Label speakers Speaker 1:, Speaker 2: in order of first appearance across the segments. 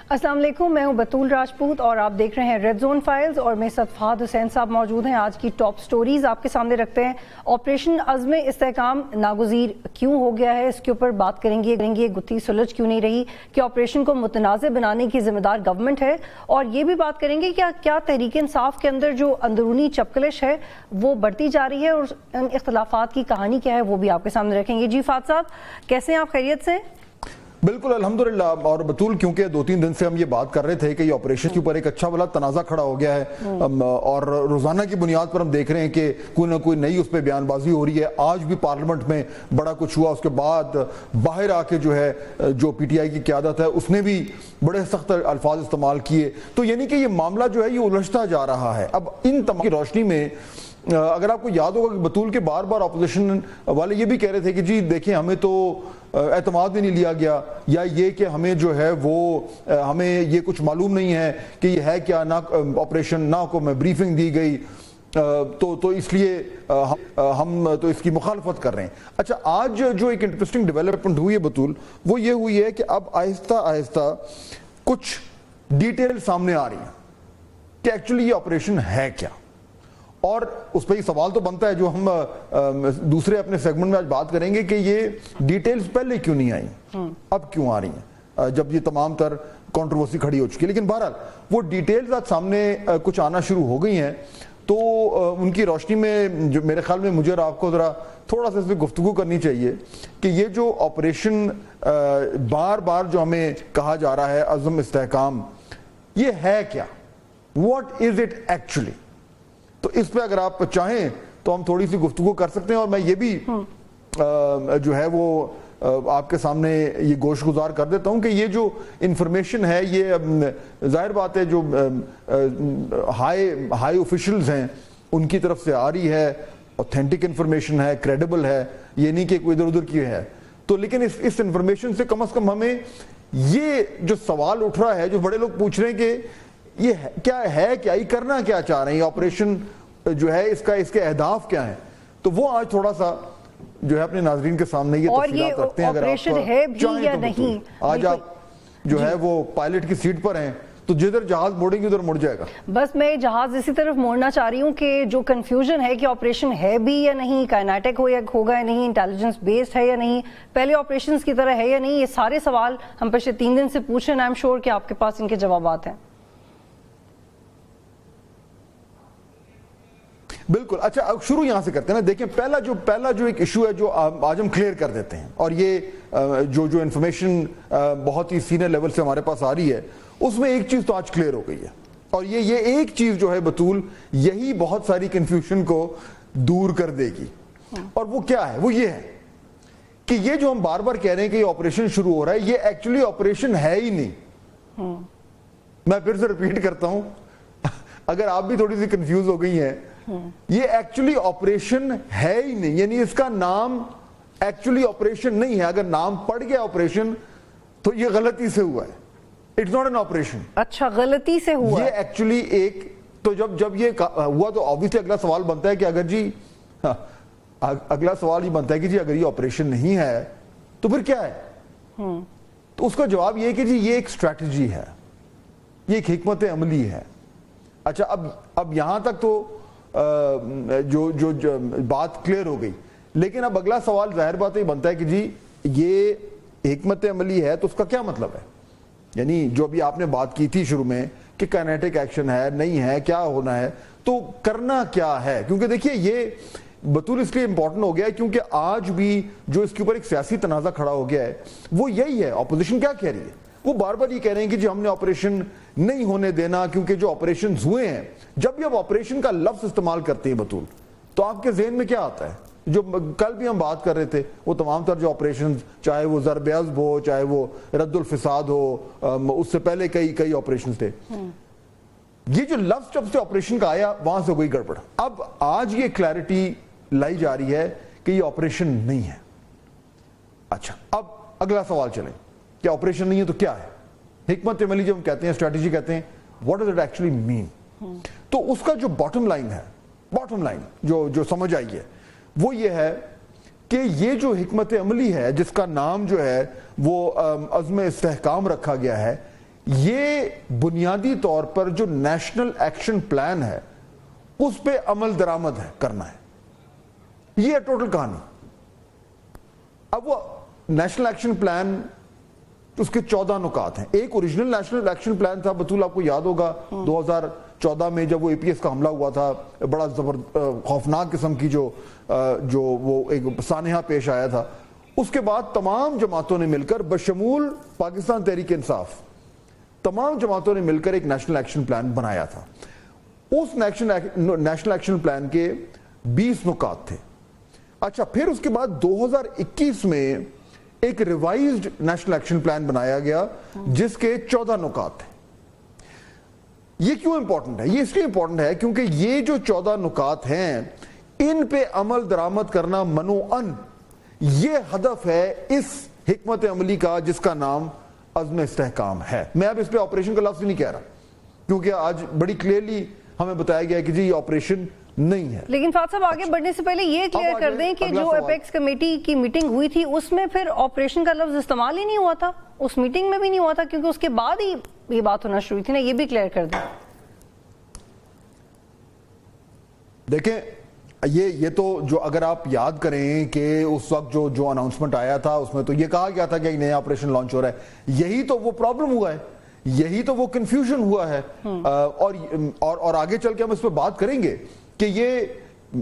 Speaker 1: السلام علیکم، میں ہوں بطول راجپوت اور آپ دیکھ رہے ہیں ریڈ زون فائلز، اور میرے ساتھ فہد حسین صاحب موجود ہیں۔ آج کی ٹاپ سٹوریز آپ کے سامنے رکھتے ہیں۔ آپریشن عزم استحکام ناگزیر کیوں ہو گیا ہے، اس کے اوپر بات کریں گے۔ گتھی سلجھ کیوں نہیں رہی کہ آپریشن کو متنازع بنانے کی ذمہ دار گورنمنٹ ہے، اور یہ بھی بات کریں گے کہ کیا تحریک انصاف کے اندر جو اندرونی چپکلش ہے وہ بڑھتی جا رہی ہے، اور ان اختلافات کی کہانی کیا ہے وہ بھی آپ کے سامنے رکھیں گے۔ جی فہد صاحب، کیسے ہیں آپ؟ خیریت سے؟
Speaker 2: بالکل الحمدللہ۔ اور بطول، کیونکہ 2-3 دن سے ہم یہ بات کر رہے تھے کہ یہ آپریشن کے اوپر ایک اچھا والا تنازع کھڑا ہو گیا ہے، اور روزانہ کی بنیاد پر ہم دیکھ رہے ہیں کہ کوئی نہ کوئی نئی اس پہ بیان بازی ہو رہی ہے۔ آج بھی پارلیمنٹ میں بڑا کچھ ہوا، اس کے بعد باہر آ کے جو پی ٹی آئی کی قیادت ہے اس نے بھی بڑے سخت الفاظ استعمال کیے۔ تو یعنی کہ یہ معاملہ جو ہے یہ الجھتا جا رہا ہے۔ اب ان تمام کی روشنی میں اگر آپ کو یاد ہوگا کہ بطول کے بار بار اپوزیشن والے یہ بھی کہہ رہے تھے کہ جی دیکھیں ہمیں تو اعتماد بھی نہیں لیا گیا، یا یہ کہ ہمیں جو ہے وہ ہمیں یہ کچھ معلوم نہیں ہے کہ یہ ہے کیا، نہ آپریشن، نہ کو میں بریفنگ دی گئی، تو اس لیے ہم تو اس کی مخالفت کر رہے ہیں۔ اچھا، آج جو ایک انٹرسٹنگ ڈیولپمنٹ ہوئی ہے بطول، وہ یہ ہوئی ہے کہ اب آہستہ آہستہ کچھ ڈیٹیل سامنے آ رہی ہیں کہ ایکچولی یہ آپریشن ہے کیا، اور اس پہ یہ سوال تو بنتا ہے جو ہم دوسرے اپنے سیگمنٹ میں آج بات کریں گے کہ یہ ڈیٹیلز پہلے کیوں نہیں آئیں، اب کیوں آ رہی ہیں جب یہ تمام تر کنٹروورسی کھڑی ہو چکی ہے۔ لیکن بہرحال وہ ڈیٹیلز آج سامنے کچھ آنا شروع ہو گئی ہیں، تو ان کی روشنی میں جو میرے خیال میں مجھے اور آپ کو ذرا تھوڑا سا اس پہ گفتگو کرنی چاہیے کہ یہ جو آپریشن بار بار جو ہمیں کہا جا رہا ہے عزم استحکام، یہ ہے کیا، واٹ از اٹ ایکچولی۔ تو اس پہ اگر آپ چاہیں تو ہم تھوڑی سی گفتگو کر سکتے ہیں، اور میں یہ بھی جو ہے وہ آپ کے سامنے یہ گوش گزار کر دیتا ہوں کہ یہ جو انفارمیشن ہے یہ ظاہر بات ہے جو ہائی اوفیشلز ہیں ان کی طرف سے آ رہی ہے، اوتھینٹک انفارمیشن ہے، کریڈیبل ہے، یہ نہیں کہ کوئی ادھر ادھر کی ہے۔ تو لیکن اس انفارمیشن سے کم از کم ہمیں یہ جو سوال اٹھ رہا ہے، جو بڑے لوگ پوچھ رہے ہیں کہ یہ کیا ہے، کیا یہ کرنا کیا چاہ رہے ہیں، آپریشن جو ہے اس کے اہداف کیا ہیں، تو وہ آج تھوڑا سا جو ہے اپنے ناظرین کے سامنے یہ تفصیلات رکھتے ہیں۔ اگر آپ چاہیں تو آج آپ جو ہے وہ پائلٹ کی سیٹ پر ہیں تو جدھر جہاز موڑیں گے ادھر مڑ جائے گا۔
Speaker 1: بس میں جہاز اسی طرف موڑنا چاہ رہی ہوں کہ جو کنفیوژن ہے کہ آپریشن ہے بھی یا نہیں، کائنیٹک ہوگا یا نہیں، انٹیلیجنس بیسڈ ہے یا نہیں، پہلے آپریشنز کی طرح ہے یا نہیں، یہ سارے سوال ہم پچھلے 3 دن سے پوچھ رہے ہیں۔ آئی ایم شیور کہ آپ کے پاس ان کے جوابات ہیں۔
Speaker 2: بالکل۔ اچھا، اب شروع یہاں سے کرتے ہیں نا۔ دیکھیں پہلا جو ایک ایشو ہے جو آج ہم کلیئر کر دیتے ہیں، اور یہ جو انفارمیشن بہت ہی سینئر لیول سے ہمارے پاس آ رہی ہے اس میں ایک چیز تو آج کلیئر ہو گئی ہے، اور یہ ایک چیز جو ہے بطول یہی بہت ساری کنفیوژن کو دور کر دے گی، اور وہ کیا ہے؟ وہ یہ ہے کہ یہ جو ہم بار بار کہہ رہے ہیں کہ یہ آپریشن شروع ہو رہا ہے، یہ ایکچولی آپریشن ہے ہی نہیں۔ میں پھر سے ریپیٹ کرتا ہوں اگر آپ بھی تھوڑی سی کنفیوز ہو گئی ہیں، یہ ایکچولی آپریشن ہے ہی نہیں، یعنی اس کا نام ایکچولی آپریشن نہیں ہے۔ اگر نام پڑ گیا آپریشن تو یہ غلطی سے ہوا ہے، اٹس ناٹ این آپریشن۔
Speaker 1: اچھا، غلطی سے ہوا
Speaker 2: یہ ایکچولی ایک تو جب یہ ہوا تو آبویسلی اگلا سوال بنتا ہے کہ اگر جی اگلا سوال یہ بنتا ہے کہ جی اگر یہ آپریشن نہیں ہے تو پھر کیا ہے؟ تو اس کا جواب یہ کہ جی یہ ایک اسٹریٹجی ہے، یہ ایک حکمت عملی ہے۔ اچھا، اب یہاں تک تو جو بات کلیئر ہو گئی، لیکن اب اگلا سوال ظاہر بات یہ بنتا ہے کہ جی یہ حکمت عملی ہے تو اس کا کیا مطلب ہے؟ یعنی جو ابھی آپ نے بات کی تھی شروع میں کہ کائنیٹک ایکشن ہے نہیں ہے، کیا ہونا ہے، تو کرنا کیا ہے؟ کیونکہ دیکھیے یہ بطول اس لیے امپورٹنٹ ہو گیا ہے کیونکہ آج بھی جو اس کے اوپر ایک سیاسی تنازع کھڑا ہو گیا ہے وہ یہی ہے۔ اپوزیشن کیا کہہ رہی ہے؟ وہ بار بار یہ کہہ رہے ہیں کہ جی ہم نے آپریشن نہیں ہونے دینا، کیونکہ جو آپریشنز ہوئے ہیں، جب بھی آپ آپریشن کا لفظ استعمال کرتے ہیں بطول تو آپ کے ذہن میں کیا آتا ہے؟ جو کل بھی ہم بات کر رہے تھے وہ تمام تر جو آپریشنز، چاہے وہ ضرب عضب ہو، چاہے وہ رد الفساد ہو، اس سے پہلے کئی آپریشنز تھے، یہ جو لفظ جب سے آپریشن کا آیا وہاں سے کوئی گڑبڑ۔ اب آج یہ کلیئرٹی لائی جا رہی ہے کہ یہ آپریشن نہیں ہے۔ اچھا، اب اگلا سوال چلیں کہ آپریشن نہیں ہے تو کیا ہے؟ حکمت عملی جب ہم کہتے ہیں، اسٹریٹجی کہتے ہیں، what does it actually mean؟ تو اس کا جو باٹم لائن ہے، جو سمجھ آئی ہے وہ یہ ہے کہ یہ جو حکمت عملی ہے جس کا نام جو ہے وہ عزم استحکام رکھا گیا ہے، یہ بنیادی طور پر جو نیشنل ایکشن پلان ہے اس پہ عمل درآمد ہے کرنا ہے. یہ ٹوٹل کہانی. اب وہ نیشنل ایکشن پلان اس کے 14 نکات ہیں. ایک اوریجنل نیشنل ایکشن پلان تھا بطول, آپ کو یاد ہوگا 2014 میں جب وہ APS کا حملہ ہوا تھا, بڑا خوفناک قسم کی جو وہ ایک سانحہ پیش آیا تھا. اس کے بعد تمام جماعتوں نے مل کر بشمول پاکستان تحریک انصاف, تمام جماعتوں نے مل کر ایک نیشنل ایکشن پلان بنایا تھا. اس نیشنل ایکشن پلان کے 20 نکات تھے. اچھا, پھر اس کے بعد 2021 میں ایک ریوائزڈ نیشنل ایکشن پلان بنایا گیا جس کے 14 نکات تھے. یہ کیوں امپورٹنٹ ہے؟ یہ اس لیے امپورٹنٹ ہے کیونکہ یہ جو 14 نکات ہیں ان پہ عمل درآمد کرنا منوعاً یہ ہدف ہے اس حکمت عملی کا جس کا نام عزم استحکام ہے. میں اب اس پہ آپریشن کا لفظ نہیں کہہ رہا کیونکہ آج بڑی کلیئرلی ہمیں بتایا گیا کہ جی یہ آپریشن نہیں ہے.
Speaker 1: لیکن فہد صاحب آگے بڑھنے سے پہلے یہ کلیئر کر دیں کہ جو اپیکس کمیٹی کی میٹنگ ہوئی تھی اس میں پھر آپریشن کا لفظ استعمال ہی نہیں ہوا تھا, اس میٹنگ میں بھی نہیں ہوا تھا, کیونکہ اس کے بعد ہی یہ بات ہونا شروع تھی نا. یہ بھی کلیئر کر دیں.
Speaker 2: دیکھیں یہ تو جو اگر آپ یاد کریں کہ اس وقت جو اناؤنسمنٹ آیا تھا اس میں تو یہ کہا گیا تھا کہ ایک نیا آپریشن لانچ ہو رہا ہے. یہی تو وہ پرابلم ہوا ہے, یہی تو وہ کنفیوژن ہوا ہے. اور آگے چل کے ہم اس پہ بات کریں گے کہ یہ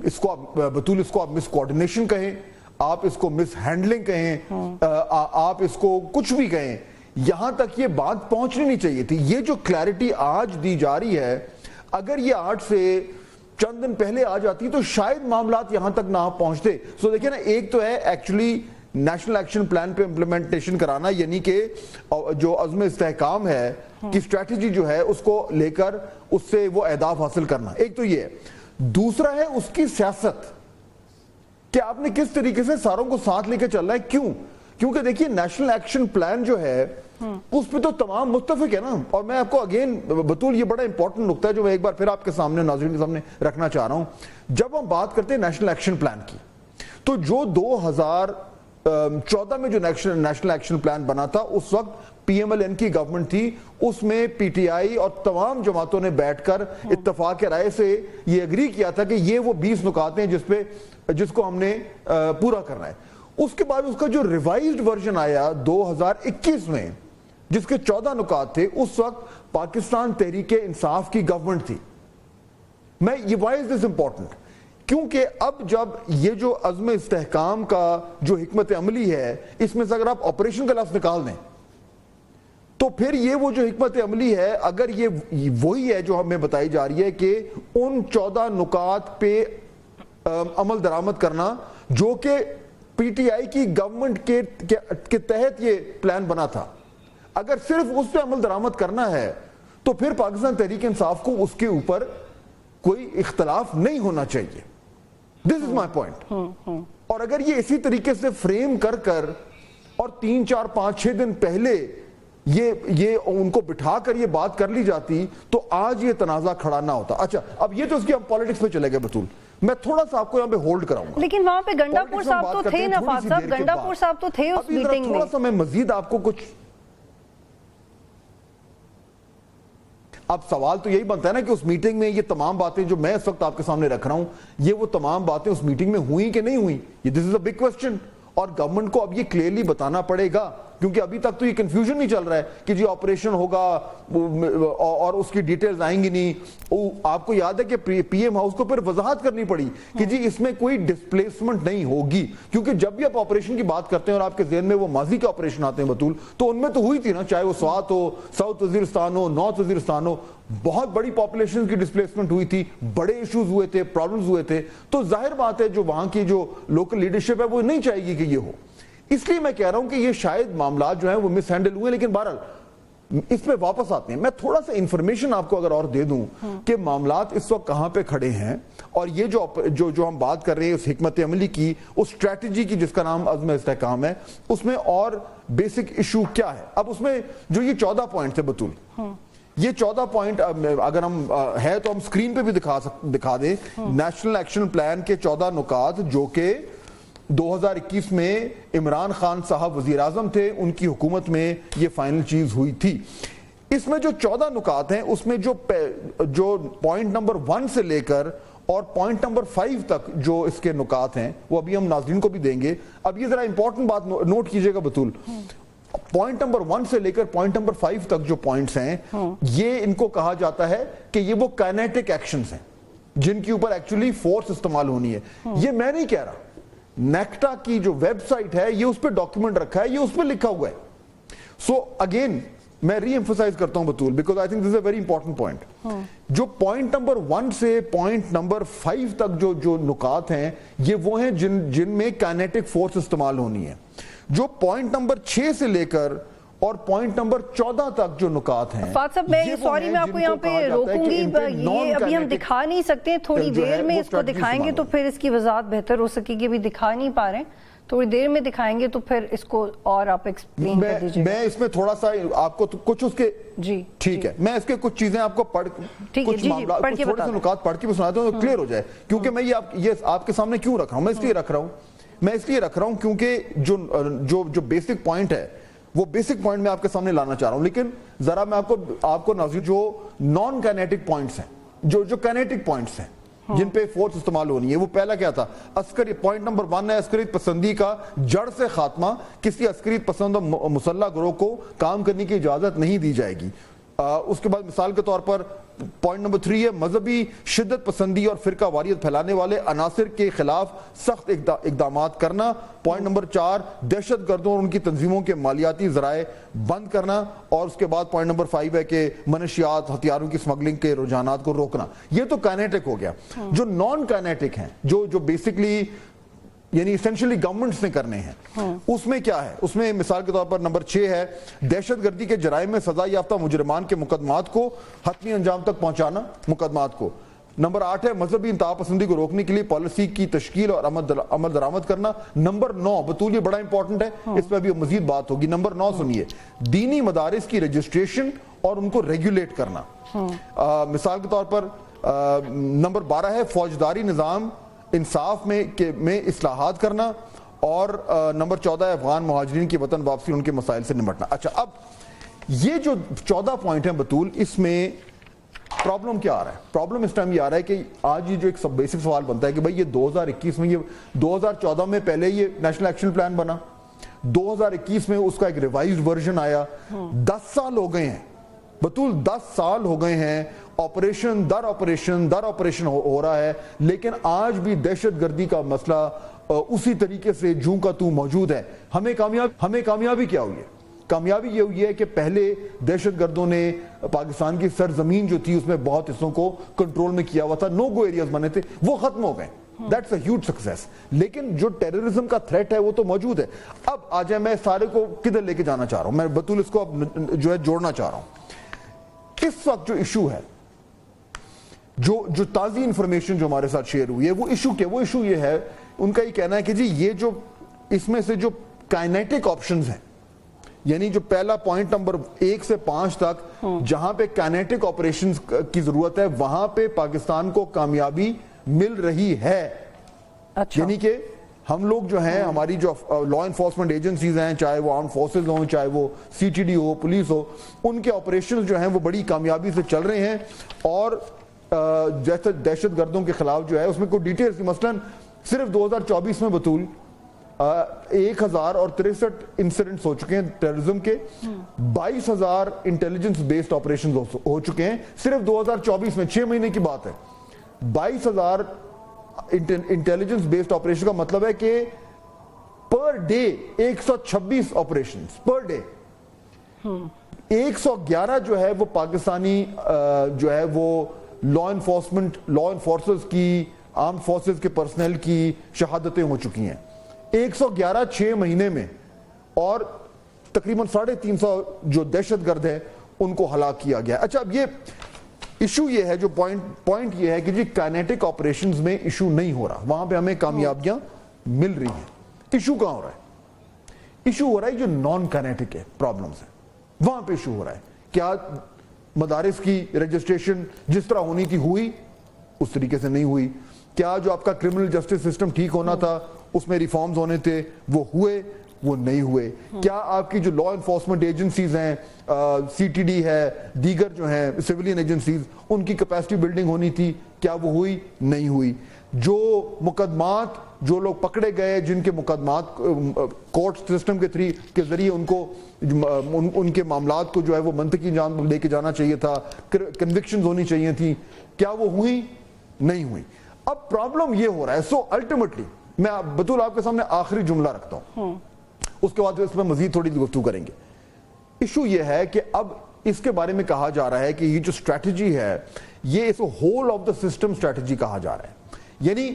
Speaker 2: اس کو بطول اس کو آپ مس کوآرڈینیشن کہیں, آپ اس کو مس ہینڈلنگ کہیں, آپ اس کو کچھ بھی کہیں, یہاں تک یہ بات پہنچنی نہیں چاہیے تھی. یہ جو کلیئرٹی آج دی جا رہی ہے, اگر یہ آج سے چند دن پہلے آ جاتی تو شاید معاملات یہاں تک نہ پہنچتے. سو دیکھیں نا, ایک تو ہے ایکچولی نیشنل ایکشن پلان پہ امپلیمنٹیشن کرانا, یعنی کہ جو عزم استحکام ہے کی اسٹریٹجی جو ہے اس کو لے کر اس سے وہ اہداف حاصل کرنا. ایک تو یہ ہے. دوسرا ہے اس کی سیاست, کہ آپ نے کس طریقے سے ساروں کو ساتھ لے کے چل رہا ہے. کیوں؟ کیونکہ دیکھیے نیشنل ایکشن پلان جو ہے اس پہ تو تمام متفق ہے نا. اور میں آپ کو اگین بطول یہ بڑا امپورٹنٹ نقطہ ہے جو میں ایک بار پھر آپ کے سامنے ناظرین کے سامنے رکھنا چاہ رہا ہوں. جب ہم بات کرتے ہیں نیشنل ایکشن پلان کی تو جو 2014 میں جو نیشنل ایکشن پلان بنا تھا اس وقت PMLN کی گورنمنٹ تھی, اس میں PTI اور تمام جماعتوں نے بیٹھ کر اتفاق رائے سے یہ اگری کیا تھا کہ یہ وہ 20 نکات ہیں جس کو ہم نے پورا کرنا ہے. اس کے بعد اس کا جو ریوائزڈ ورژن آیا 2021 میں جس کے 14 نکات تھے, اس وقت پاکستان تحریک انصاف کی گورنمنٹ تھی. میں یہ why is this important؟ کیونکہ اب جب یہ جو عزم استحکام کا جو حکمت عملی ہے اس میں سے اگر آپ آپریشن کا لفظ نکال دیں تو پھر یہ وہ جو حکمت عملی ہے اگر یہ وہی ہے جو ہمیں بتائی جا رہی ہے کہ ان 14 نکات پہ عمل درآمد کرنا جو کہ PTI کی گورنمنٹ کے تحت یہ پلان بنا تھا, اگر صرف اس پہ عمل درآمد کرنا ہے تو پھر پاکستان تحریک انصاف کو اس کے اوپر کوئی اختلاف نہیں ہونا چاہیے. This is my point. اور اگر یہ اسی طریقے سے فریم کر اور 3, 4, 5, 6 دن پہلے یہ ان کو بٹھا کر یہ بات کر لی جاتی تو آج یہ تنازع کھڑا نہ ہوتا. اچھا, اب یہ تو اس کی ہم پالیٹکس پہ چلے گئے بطول, میں تھوڑا سا آپ کو یہاں پہ ہولڈ کراؤں گا.
Speaker 1: لیکن وہاں پہ گنڈا پور صاحب تو تھے نا فہد صاحب, گنڈا پور صاحب تو تھے اس میٹنگ میں.
Speaker 2: تھوڑا سا میں مزید آپ کو کچھ, اب سوال تو یہی بنتا ہے نا کہ اس میٹنگ میں یہ تمام باتیں جو میں اس وقت آپ کے سامنے رکھ رہا ہوں یہ وہ تمام باتیں اس میٹنگ میں ہوئی کہ نہیں ہوئی. یہ دس از اے بگ کوسچن, اور گورنمنٹ کو اب یہ کلیئرلی بتانا پڑے گا کیونکہ ابھی تک تو یہ کنفیوژن نہیں چل رہا ہے کہ جی آپریشن ہوگا اور اس کی ڈیٹیلز آئیں گی نہیں. آپ کو یاد ہے کہ PM ہاؤس کو پھر وضاحت کرنی پڑی کہ جی اس میں کوئی ڈسپلیسمنٹ نہیں ہوگی, کیونکہ جب بھی آپ آپریشن کی بات کرتے ہیں اور آپ کے ذہن میں وہ ماضی کے آپریشن آتے ہیں بطول, تو ان میں تو ہوئی تھی نا, چاہے وہ سوات ہو, ساؤتھ وزیرستان ہو, نارتھ وزیرستان ہو, بہت بڑی پاپولیشن کی ڈسپلیسمنٹ ہوئی تھی, بڑے ایشوز ہوئے تھے, پرابلمز ہوئے تھے. تو ظاہر بات ہے جو وہاں کی جو لوکل لیڈرشپ ہے وہ نہیں چاہے گی کہ یہ ہو. اس لیے میں کہہ رہا ہوں کہ یہ شاید معاملات جو ہیں وہ مس ہینڈل ہوئے, لیکن بہرحال اس پہ واپس آتے ہیں. میں تھوڑا سا انفارمیشن آپ کو اگر اور دے دوں کہ معاملات اس وقت کہاں پہ کھڑے ہیں, اور یہ جو ہم بات کر رہے ہیں اس حکمت عملی کی, اس اسٹریٹجی کی جس کا نام عزم استحکام ہے, اس میں اور بیسک ایشو کیا ہے. اب اس میں جو یہ 14 پوائنٹ تھے بطول, یہ 14 پوائنٹ اگر ہم ہے تو ہم سکرین پہ بھی دکھا دیں. نیشنل ایکشن پلان کے 14 نکات جو کہ 2021 میں عمران خان صاحب وزیر اعظم تھے, ان کی حکومت میں یہ فائنل چیز ہوئی تھی. اس میں جو 14 نکات ہیں اس میں جو پوائنٹ نمبر 1 سے لے کر اور پوائنٹ نمبر 5 تک جو اس کے نکات ہیں وہ ابھی ہم ناظرین کو بھی دیں گے. اب یہ ذرا امپورٹنٹ بات نوٹ کیجئے گا بطول, پوائنٹ نمبر 1 سے لے کر پوائنٹ نمبر 5 تک جو پوائنٹس ہیں یہ ان کو کہا جاتا ہے کہ یہ وہ کائنیٹک ایکشنز ہیں جن کے اوپر ایکچولی فورس استعمال ہونی ہے. یہ میں نہیں کہہ رہا, نیکٹا کی جو ویب سائٹ ہے یہ اس پہ ڈاکیومنٹ رکھا ہے, یہ اس پہ لکھا ہوا ہے. سو اگین میں ری ایمفسائز کرتا ہوں بطول, because I think this is a very important point. جو پوائنٹ نمبر 1 سے پوائنٹ نمبر 5 تک جو نکات ہیں یہ وہ ہیں جن میں کائنیٹک فورس استعمال ہونی ہے. جو پوائنٹ نمبر 6 سے لے کر اور پوائنٹ نمبر 14 تک جو نکات ہیں,
Speaker 1: فات صاحب میں سوری میں آپ کو یہاں پہ روکوں گی, یہ ابھی ہم دکھا نہیں سکتے, تھوڑی دیر میں اس کو دکھائیں گے تو پھر اس کی وضاحت بہتر ہو سکے گی. ابھی دکھا نہیں پا رہے ہیں, تھوڑی دیر میں دکھائیں گے تو پھر اس کو اور آپ ایکسپلین کر دیجئے.
Speaker 2: میں اس میں تھوڑا سا آپ کو کچھ اس کے
Speaker 1: جی
Speaker 2: ٹھیک ہے, میں اس کے کچھ چیزیں آپ کو کچھ معاملات تھوڑے سے نکات پڑھ کے بھی سناتا ہوں تو کلیئر ہو جائے. کیونکہ میں یہ آپ کے سامنے کیوں رکھ رہا ہوں, میں اس لیے رکھ رہا ہوں کیونکہ جو بیسک پوائنٹ ہے وہ بیسک پوائنٹ میں آپ کے سامنے لانا چاہ رہا ہوں. لیکن ذرا میں آپ کو ناظرین جو نان کائنیٹک پوائنٹس ہیں, جو کائنیٹک پوائنٹس ہیں جن پہ فورس استعمال ہونی ہے, وہ پہلا کیا تھا؟ عسکری. پوائنٹ نمبر 1 ہے عسکریت پسندی کا جڑ سے خاتمہ, کسی عسکریت پسند مسلح گروہ کو کام کرنے کی اجازت نہیں دی جائے گی. اس کے بعد مثال کے طور پر پوائنٹ نمبر 3 ہے مذہبی شدت پسندی اور فرقہ واریت پھیلانے والے عناصر کے خلاف سخت اقدامات کرنا. پوائنٹ نمبر 4 دہشت گردوں اور ان کی تنظیموں کے مالیاتی ذرائع بند کرنا. اور اس کے بعد پوائنٹ نمبر 5 ہے کہ منشیات ہتھیاروں کی سمگلنگ کے رجحانات کو روکنا. یہ تو کائنیٹک ہو گیا. جو نان کائنیٹک ہیں, جو بیسکلی یعنی اسینشلی گورنمنٹس نے کرنے ہیں, اس میں کیا ہے؟ اس میں مثال کے طور پر نمبر 6 ہے دہشت گردی کے جرائم میں سزا یافتہ مجرمان کے مقدمات کو حتمی انجام تک پہنچانا. مقدمات کو. نمبر 8 ہے مذہبی انتہا پسندی کو روکنے کے لیے پالیسی کی تشکیل اور عمل درآمد کرنا. نمبر 9 بطول یہ بڑا امپورٹنٹ ہے, اس پہ بھی مزید بات ہوگی. نمبر 9 سنیے, دینی مدارس کی رجسٹریشن اور ان کو ریگولیٹ کرنا. مثال کے طور پر نمبر 12 ہے فوجداری نظام انصاف میں اصلاحات کرنا. اور نمبر 14 ہے افغان مہاجرین کی وطن واپسی ان کے مسائل سے نمٹنا. اچھا, اب یہ جو 14 پوائنٹ ہیں بطول, اس میں پرابلم کیا آ رہا ہے؟ پرابلم اس ٹائم یہ آ رہا ہے کہ آج یہ جو ایک بیسک سوال بنتا ہے کہ بھئی یہ 2021 میں, یہ 2014 میں پہلے یہ نیشنل ایکشن پلان بنا, 2021 میں اس کا ایک ریوائزڈ ورژن آیا, 10 سال ہو گئے ہیں بطول, 10 سال ہو گئے ہیں, آپریشن در آپریشن ہو رہا ہے, لیکن آج بھی دہشت گردی کا مسئلہ اسی طریقے سے جوں کا تو موجود ہے. ہمیں کامیابی کیا ہوئی ہے؟ کامیابی یہ ہوئی ہے کہ پہلے دہشت گردوں نے پاکستان کی سرزمین جو تھی اس میں بہت حصوں کو کنٹرول میں کیا ہوا تھا, نو گو ایریاز بنے تھے, وہ ختم ہو گئے. That's a huge success. لیکن جو ٹیررزم کا تھریٹ ہے وہ تو موجود ہے. اب آ جائے, میں سارے کو کدھر لے کے جانا چاہ رہا ہوں, میں بطول اس کو اب جو ہے جوڑنا چاہ رہا ہوں. اس وقت جو ایشو ہے, جو تازی انفارمیشن جو ہمارے ساتھ شیئر ہوئی ہے, وہ ایشو یہ ہے, ان کا یہ کہنا ہے کہ جی یہ جو اس میں سے جو کائنیٹک آپشنز ہیں, یعنی جو پہلا پوائنٹ نمبر 1 سے 5 تک جہاں پہ کائنیٹک آپریشنز کی ضرورت ہے, وہاں پہ پاکستان کو کامیابی مل رہی ہے. یعنی کہ ہم لوگ جو ہیں, ہماری جو لا انفورسمنٹ ایجنسیز ہیں, چاہے وہ آرم فورسز ہوں, چاہے وہ سی ٹی ڈی ہو, پولیس ہو, ان کے آپریشنز جو ہیں وہ بڑی کامیابی سے چل رہے ہیں. اور جیسے دہشت گردوں کے خلاف جو ہے اس میں کوئی ڈیٹیلز, مثلاً صرف 2024 میں بطول 1063 انسیڈنٹس ہو چکے ہیں ٹیررزم کے, 22,000 انٹیلیجنس بیسڈ آپریشن ہو چکے ہیں صرف 2024 میں, 6 مہینے کی بات ہے. 22,000 انٹیلیجنس بیسڈ آپریشن کا مطلب ہے کہ per day 126 operations per day. 111 جو ہے وہ پاکستانی جو ہے وہ لا انفورسز کی, آرم فورسز کے پرسنل کی شہادتیں ہو چکی ہیں. 111 6 مہینے میں, اور تقریباً 350 جو دہشت گرد ہیں ان کو ہلاک کیا گیا. اچھا, اب یہ ایشو یہ ہے, جو پوائنٹ یہ ہے کہ جی کائنیٹک آپریشنز میں ایشو نہیں ہو رہا, وہاں پہ ہمیں کامیابیاں مل رہی ہیں. ایشو کہاں ہو رہا ہے؟ ایشو ہو رہا ہے جو نان کائنیٹک ہے پرابلمز ہیں, وہاں پہ ایشو ہو رہا ہے. کیا مدارس کی رجسٹریشن جس طرح ہونی تھی ہوئی؟ اس طریقے سے نہیں ہوئی. کیا جو آپ کا کرمنل جسٹس سسٹم ٹھیک ہونا تھا, اس میں ریفارمز ہونے تھے, وہ ہوئے؟ وہ نہیں ہوئے. کیا آپ کی جو لا انفورسمنٹ ایجنسیز ہیں, CTD ہے, دیگر جو ہیں سیولین ایجنسیز, ان کی کیپیسٹی بلڈنگ ہونی تھی, کیا وہ ہوئی؟ نہیں ہوئی. جو مقدمات, جو لوگ پکڑے گئے, جن کے مقدمات کورٹ سسٹم کے ذریعے ان کو ان کے معاملات کو جو ہے وہ منطقی جان لے کے جانا چاہیے تھا, کنوکشنز ہونی چاہیے تھی, کیا وہ ہوئی؟ نہیں ہوئی. اب پرابلم یہ ہو رہا ہے. سو الٹیمیٹلی میں بطول آپ کے سامنے آخری جملہ رکھتا ہوں, اس کے بعد اس میں مزید تھوڑی گفتگو کریں گے. ایشو یہ ہے کہ اب اس کے بارے میں کہا جا رہا ہے کہ یہ جو اسٹریٹجی ہے یہ is whole of the system strategy کہا جا رہا ہے. یعنی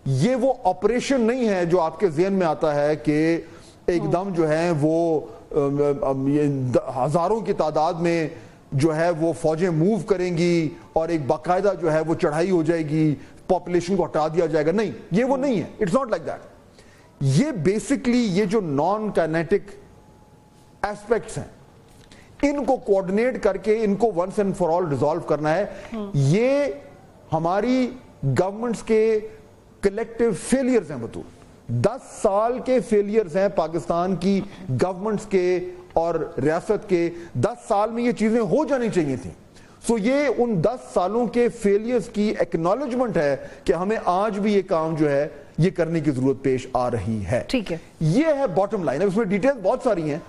Speaker 2: یہ وہ آپریشن نہیں ہے جو آپ کے ذہن میں آتا ہے کہ ایک دم جو ہے وہ ہزاروں کی تعداد میں جو ہے وہ فوجیں موو کریں گی اور ایک باقاعدہ جو ہے وہ چڑھائی ہو جائے گی, پاپولیشن کو ہٹا دیا جائے گا. نہیں, یہ وہ نہیں ہے. It's not like that. یہ بیسکلی یہ جو نان کائنیٹک ایسپیکٹس ہیں ان کو کوآرڈینیٹ کر کے ان کو once and for all resolve کرنا ہے. یہ ہماری گورنمنٹس کے کلیکٹیو فیلئرز ہیں. بطور 10 سال کے فیلئرز ہیں پاکستان کی گورنمنٹس کے اور ریاست کے. 10 سال میں یہ چیزیں ہو جانی چاہیے تھیں. سو یہ ان 10 سالوں کے فیلئرز کی ایکنالجمنٹ ہے کہ ہمیں آج بھی یہ کام جو ہے یہ کرنے کی ضرورت پیش آ رہی ہے.
Speaker 1: ٹھیک ہے,
Speaker 2: یہ ہے باٹم لائن. اب اس میں ڈیٹیل بہت ساری ہیں.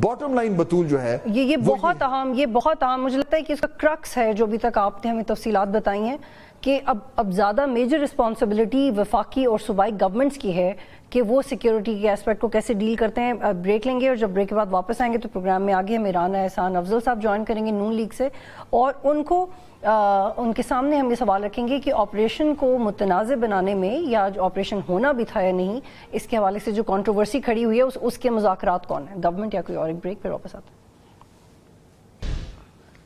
Speaker 2: باٹم لائن بطول جو ہے
Speaker 1: یہ بہت اہم مجھے لگتا ہے کہ اس کا کرکس ہے جو ابھی تک آپ نے ہمیں تفصیلات بتائی ہیں کہ اب زیادہ میجر رسپانسبلٹی وفاقی اور صوبائی گورنمنٹس کی ہے کہ وہ سیکیورٹی کے ایسپیکٹ کو کیسے ڈیل کرتے ہیں. بریک لیں گے اور جب بریک کے بعد واپس آئیں گے تو پروگرام میں آگے ہمیں رانا احسان افضل صاحب جوائن کریں گے نون لیگ سے, اور ان کے سامنے ہم یہ سوال رکھیں گے کہ آپریشن کو متنازع بنانے میں یا جو آپریشن ہونا بھی تھا یا نہیں, اس کے حوالے سے جو کنٹروورسی کھڑی ہوئی ہے اس کے مذاکرات کون ہیں, گورنمنٹ یا کوئی اور. ایک بریک پھر واپس آتے ہیں.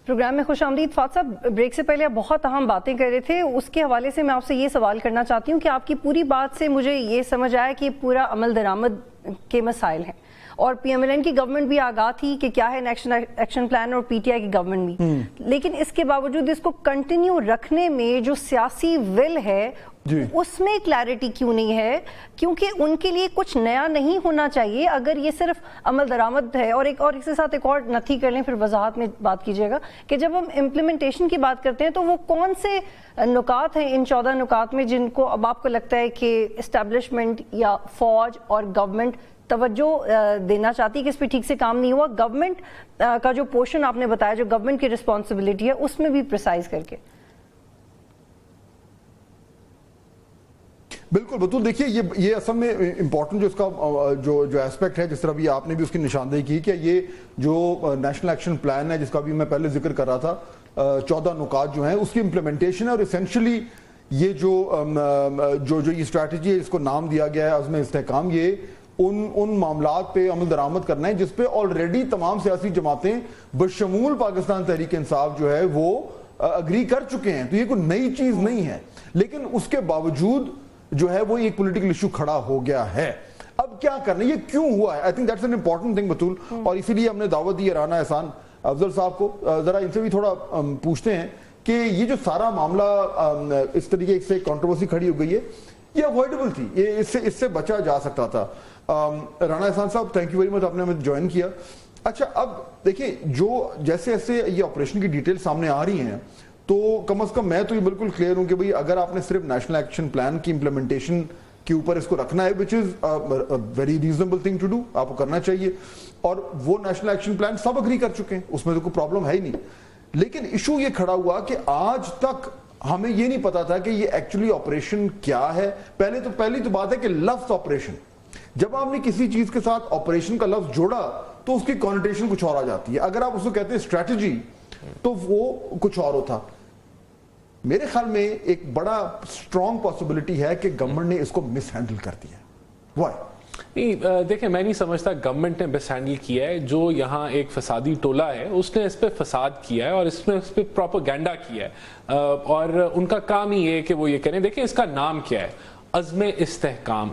Speaker 1: پروگرام میں خوش آمدید. فات صاحب, بریک سے پہلے آپ بہت اہم باتیں کر رہے تھے, اس کے حوالے سے میں آپ سے یہ سوال کرنا چاہتی ہوں کہ آپ کی پوری بات سے مجھے یہ سمجھ آیا کہ پورا عمل درآمد کے مسائل ہیں, اور PMLN کی گورنمنٹ بھی آگاہ تھی کہ کیا ہے ایکشن پلان, اور PTI کی گورنمنٹ بھی, لیکن اس کے باوجود اس کو کنٹینیو رکھنے میں جو سیاسی ول ہے اس میں کلیئرٹی کیوں نہیں ہے؟ کیونکہ ان کے لیے کچھ نیا نہیں ہونا چاہیے اگر یہ صرف عمل درآمد ہے. اور اس کے ساتھ ایک اور نتھی کر لیں, پھر وضاحت میں بات کیجیے گا کہ جب ہم امپلیمنٹیشن کی بات کرتے ہیں تو وہ کون سے نکات ہیں ان 14 نکات میں جن کو اب آپ کو لگتا ہے کہ اسٹیبلشمنٹ یا فوج اور گورنمنٹ توجہ دینا چاہتی ہے کہ اس پہ ٹھیک سے کام نہیں ہوا؟ گورنمنٹ کا جو پورشن آپ نے بتایا جو گورنمنٹ کی رسپانسبلٹی ہے اس میں بھی پریسائز کر کے.
Speaker 2: بالکل بطول, دیکھیے یہ اصل میں امپورٹنٹ جو اس کا جو ایسپیکٹ ہے, جس طرح بھی آپ نے بھی اس کی نشاندہی کی کہ یہ جو نیشنل ایکشن پلان ہے جس کا بھی میں پہلے ذکر کر رہا تھا, 14 نکات جو ہیں اس کی امپلیمنٹیشن ہے. اور اسینشلی یہ جو یہ اسٹریٹجی ہے, اس کو نام دیا گیا ہے عزم استحکام, یہ ان معاملات پہ عمل درآمد کرنا ہے جس پہ آلریڈی تمام سیاسی جماعتیں بشمول پاکستان تحریک انصاف جو ہے وہ اگری کر چکے ہیں. تو یہ کوئی نئی چیز نہیں ہے, لیکن اس کے باوجود جو ہے وہ ایک پولیٹیکل ایشو کھڑا ہو گیا ہے. اب کیا کرنا, یہ کیوں ہوا ہے؟ I think that's an important thing بطول, اور اسی لیے ہم نے دعوت دی ہے رانا احسان افضل صاحب کو. ذرا ان سے بھی تھوڑا پوچھتے ہیں کہ یہ جو سارا معاملہ اس طریقے سے کنٹروورسی کھڑی ہو گئی ہے, یہ اوائڈیبل تھی, یہ اس سے بچا جا سکتا تھا. رانا احسان صاحب, تھینک یو ویری مچ, آپ نے ہمیں جوائن کیا. اچھا, اب دیکھیں جو جیسے جیسے یہ آپریشن کی ڈیٹیل سامنے آ رہی ہیں تو کم از کم میں تو یہ بالکل کلیئر ہوں کہ بھئی اگر آپ نے صرف نیشنل ایکشن پلان کی امپلیمنٹیشن کے اوپر اس کو رکھنا ہے, which is very reasonable thing to do, آپ کو کرنا چاہیے, اور وہ نیشنل ایکشن پلان سب اگری کر چکے ہیں, اس میں تو کوئی پرابلم ہے ہی نہیں. لیکن ایشو یہ کھڑا ہوا کہ آج تک ہمیں یہ نہیں پتا تھا کہ یہ ایکچولی آپریشن کیا ہے. پہلی تو بات ہے کہ لفظ آپریشن, جب آپ نے کسی چیز کے ساتھ آپریشن کا لفظ جوڑا تو اس کی کانوٹیشن کچھ اور آ جاتی ہے. اگر آپ اس کو کہتے ہیں اسٹریٹجی تو وہ کچھ اور ہوتا. میرے خیال میں ایک بڑا اسٹرانگ پاسبلٹی ہے کہ گورنمنٹ نے اس کو مس ہینڈل کر دیا. وائی؟
Speaker 3: نہیں دیکھیں, میں نہیں سمجھتا گورنمنٹ نے مس ہینڈل کیا ہے. جو یہاں ایک فسادی ٹولہ ہے اس نے اس پہ فساد کیا ہے اور اس پہ پروپیگنڈا کیا ہے, اور ان کا کام ہی ہے کہ وہ یہ کریں. دیکھیں اس کا نام کیا ہے, عزم استحکام.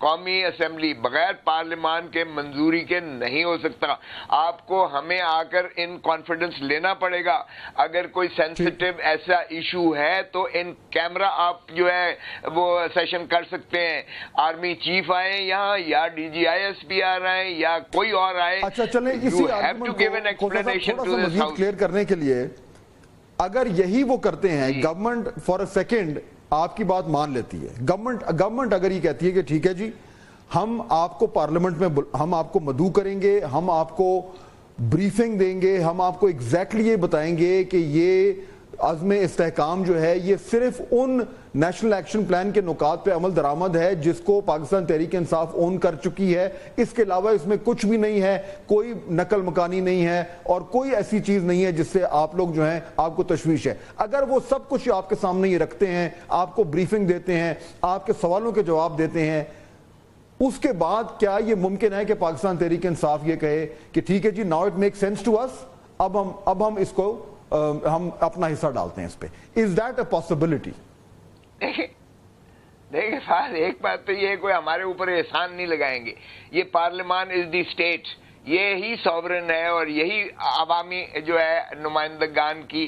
Speaker 4: قومی اسمبلی بغیر پارلیمان کے منظوری کے نہیں ہو سکتا. آپ کو ہمیں آ کر ان کانفیڈنس لینا پڑے گا. اگر کوئی سینسٹیو ایسا ایشو ہے تو ان کیمرہ آپ جو ہے وہ سیشن کر سکتے ہیں. آرمی چیف آئے یہاں یا D G I S P آ رہے ہیں یا کوئی اور آئے.
Speaker 2: اچھا چلیں اسی آرگومنٹ کو تھوڑا سا مزید کلیئر کرنے کے لیے، اگر یہی وہ کرتے ہیں، گورنمنٹ فار اے سیکنڈ آپ کی بات مان لیتی ہے، گورنمنٹ اگر یہ کہتی ہے کہ ٹھیک ہے جی ہم آپ کو پارلیمنٹ میں ہم آپ کو مدعو کریں گے، ہم آپ کو بریفنگ دیں گے، ہم آپ کو ایگزیکٹلی یہ بتائیں گے کہ یہ عزم استحکام جو ہے یہ صرف ان نیشنل ایکشن پلان کے نکات پہ عمل درآمد ہے جس کو پاکستان تحریک انصاف اون کر چکی ہے، اس کے علاوہ اس میں کچھ بھی نہیں ہے، کوئی نقل مکانی نہیں ہے اور کوئی ایسی چیز نہیں ہے جس سے آپ لوگ جو ہیں آپ کو تشویش ہے. اگر وہ سب کچھ آپ کے سامنے یہ رکھتے ہیں، آپ کو بریفنگ دیتے ہیں، آپ کے سوالوں کے جواب دیتے ہیں، اس کے بعد کیا یہ ممکن ہے کہ پاکستان تحریک انصاف یہ کہے کہ ٹھیک ہے جی now it make sense to us, اب ہم اس کو ہم اپنا حصہ ڈالتے ہیں اس پہ؟ Is that a possibility?
Speaker 4: دیکھیں فہد، ایک بات تو یہ ہے، کوئی ہمارے اوپر احسان نہیں لگائیں گے. یہ پارلیمان از دی اسٹیٹ، یہی سوورن ہے اور یہی عوامی جو ہے نمائندگان کی.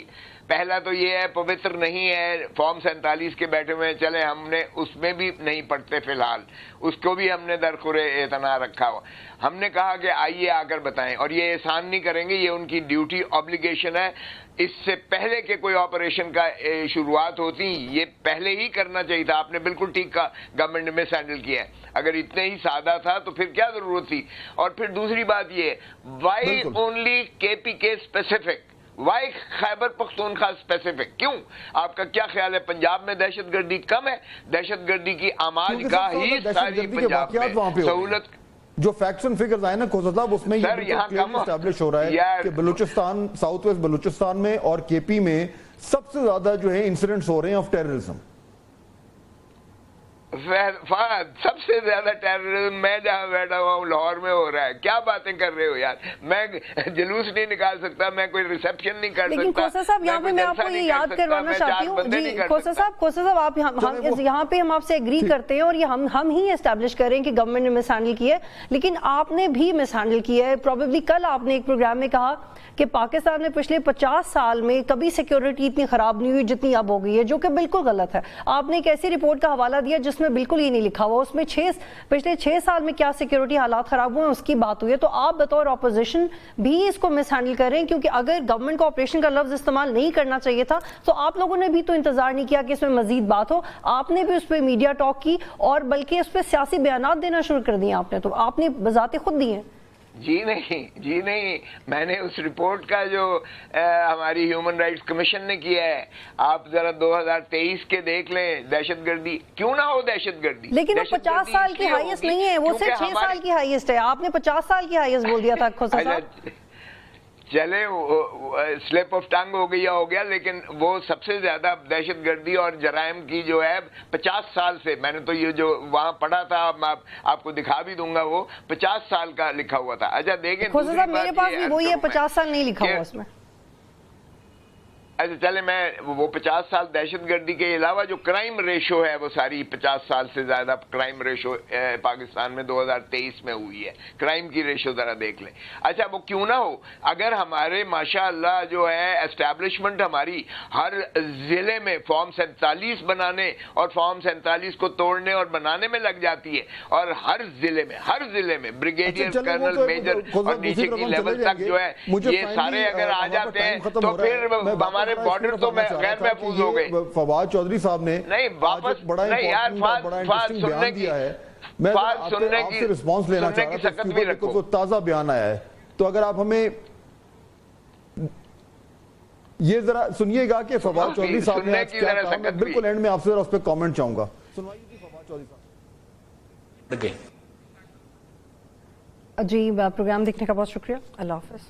Speaker 4: پہلا تو یہ ہے پوتر نہیں ہے، فارم 47 کے بیٹھے ہوئے، چلے ہم نے اس میں بھی نہیں پڑھتے فی الحال، اس کو بھی ہم نے درخور اعتنا رکھا ہوا. ہم نے کہا کہ آئیے آ کر بتائیں، اور یہ احسان نہیں کریں گے، یہ ان کی ڈیوٹی آبلیگیشن ہے. اس سے پہلے کہ کوئی آپریشن کا شروعات ہوتی یہ پہلے ہی کرنا چاہیے تھا. آپ نے بالکل ٹھیک کہا، گورنمنٹ نے مس ہینڈل کیا ہے. اگر اتنے ہی سادہ تھا تو پھر کیا ضرورت تھی؟ اور پھر دوسری بات یہ ہے، وائی اونلی کے پی کے specific, Y Khyber Pakhtunkhwa specific? کیوں؟ آپ کا کیا خیال ہے پنجاب میں دہشت گردی کم ہے؟ دہشت گردی کی آماج گاہ ہی ساری پنجاب میں. سہولت
Speaker 2: جو فیکٹس اینڈ فگرز آئے نا کھوسا صاحب، اس میں یہ اسٹیبلش ہو رہا ہے کہ بلوچستان، ساؤتھ ویسٹ بلوچستان میں اور کے پی میں سب سے زیادہ جو ہے انسیڈنٹس ہو رہے ہیں آف ٹیررزم.
Speaker 4: فہد، سب سے زیادہ ٹیررزم میں جہاں بیٹھا ہوا ہوں لاہور میں ہو رہا ہے. کیا باتیں کر رہے ہو یار؟ میں جلوس نہیں نکال سکتا، میں کوئی ریسپشن نہیں کر سکتا.
Speaker 1: لیکن کھوسا صاحب یہاں پہ میں آپ کو یہ یاد کروانا چاہتی ہوں جی، کھوسا صاحب آپ یہاں پہ ہم آپ سے ایگری کرتے ہیں اور یہ ہم ہی اسٹیبلش کریں کہ گورنمنٹ نے مس ہینڈل کیا ہے، لیکن آپ نے بھی مس ہینڈل کیا ہے. پروبیبلی کل آپ نے ایک پروگرام میں کہا کہ پاکستان میں پچھلے 50 سال میں کبھی سیکیورٹی اتنی خراب نہیں ہوئی جتنی اب ہو گئی ہے، جو کہ بالکل غلط ہے. آپ نے ایک ایسی رپورٹ کا حوالہ دیا جس میں بالکل یہ نہیں لکھا ہوا، اس میں پچھلے 6 سال میں کیا سیکیورٹی حالات خراب ہوئے ہیں اس کی بات ہوئی ہے. تو آپ بطور اپوزیشن بھی اس کو مس ہینڈل کر رہے ہیں، کیونکہ اگر گورنمنٹ کو آپریشن کا لفظ استعمال نہیں کرنا چاہیے تھا تو آپ لوگوں نے بھی تو انتظار نہیں کیا کہ اس میں مزید بات ہو. آپ نے بھی اس پہ میڈیا ٹاک کی اور بلکہ اس پہ سیاسی بیانات دینا شروع کر دیے آپ نے، تو آپ نے بذات خود دیے.
Speaker 4: جی نہیں، میں نے اس رپورٹ کا جو ہماری ہیومن رائٹس کمیشن نے کیا ہے، آپ ذرا 2023 کے دیکھ لیں. دہشت گردی کیوں نہ ہو، دہشت گردی
Speaker 1: لیکن وہ 50 سال کی ہائیسٹ نہیں ہے، وہ صرف 6 سال کی ہائیسٹ ہے. آپ نے 50 سال کی ہائیسٹ بول دیا تھا کھوسا صاحب.
Speaker 4: چلے سلپ آف ٹنگ ہو گیا، لیکن وہ سب سے زیادہ دہشت گردی اور جرائم کی جو ہے 50 سال سے، میں نے تو یہ جو وہاں پڑھا تھا میں آپ کو دکھا بھی دوں گا، وہ 50 سال کا لکھا ہوا تھا. اچھا دیکھیں
Speaker 1: کھوسا صاحب میرے پاس بھی وہی ہے، 50 سال نہیں لکھا ہوا اس میں.
Speaker 4: اچھا چلے میں وہ 50 سال دہشت گردی کے علاوہ جو کرائم ریشو ہے وہ ساری 50 سال سے زیادہ کرائم ریشو پاکستان میں 2023 میں ہوئی ہے. کرائم کی ریشو ذرا دیکھ لیں. اچھا وہ کیوں نہ ہو، اگر ہمارے ماشاءاللہ جو ہے اسٹیبلشمنٹ ہماری ہر ضلع میں فارم 47 بنانے اور فارم 47 کو توڑنے اور بنانے میں لگ جاتی ہے، اور ہر ضلع میں بریگیڈیئر، کرنل، میجر اور نیچے کی لیول تک جو ہے یہ سارے اگر آ جاتے ہیں تو پھر ہمارے بارڈر تو غیر محفوظ ہو گئے.
Speaker 2: فواد چودھری صاحب نے
Speaker 4: نہیں واپس نہیں یار، فواد سننے کی
Speaker 2: میں آپ سے رسپانس لینا چاہ رہا تھا کیونکہ کوئی تازہ بیان آیا ہے، تو اگر آپ ہمیں یہ ذرا سنیے گا کہ فواد چودھری صاحب نے آج کیا کہا. میں بالکل اینڈ میں آپ سے ذرا اس پہ کامنٹ چاہوں گا. سنوائیے جی فواد چودھری صاحب.
Speaker 1: جی پروگرام دیکھنے کا بہت شکریہ. اللہ حافظ.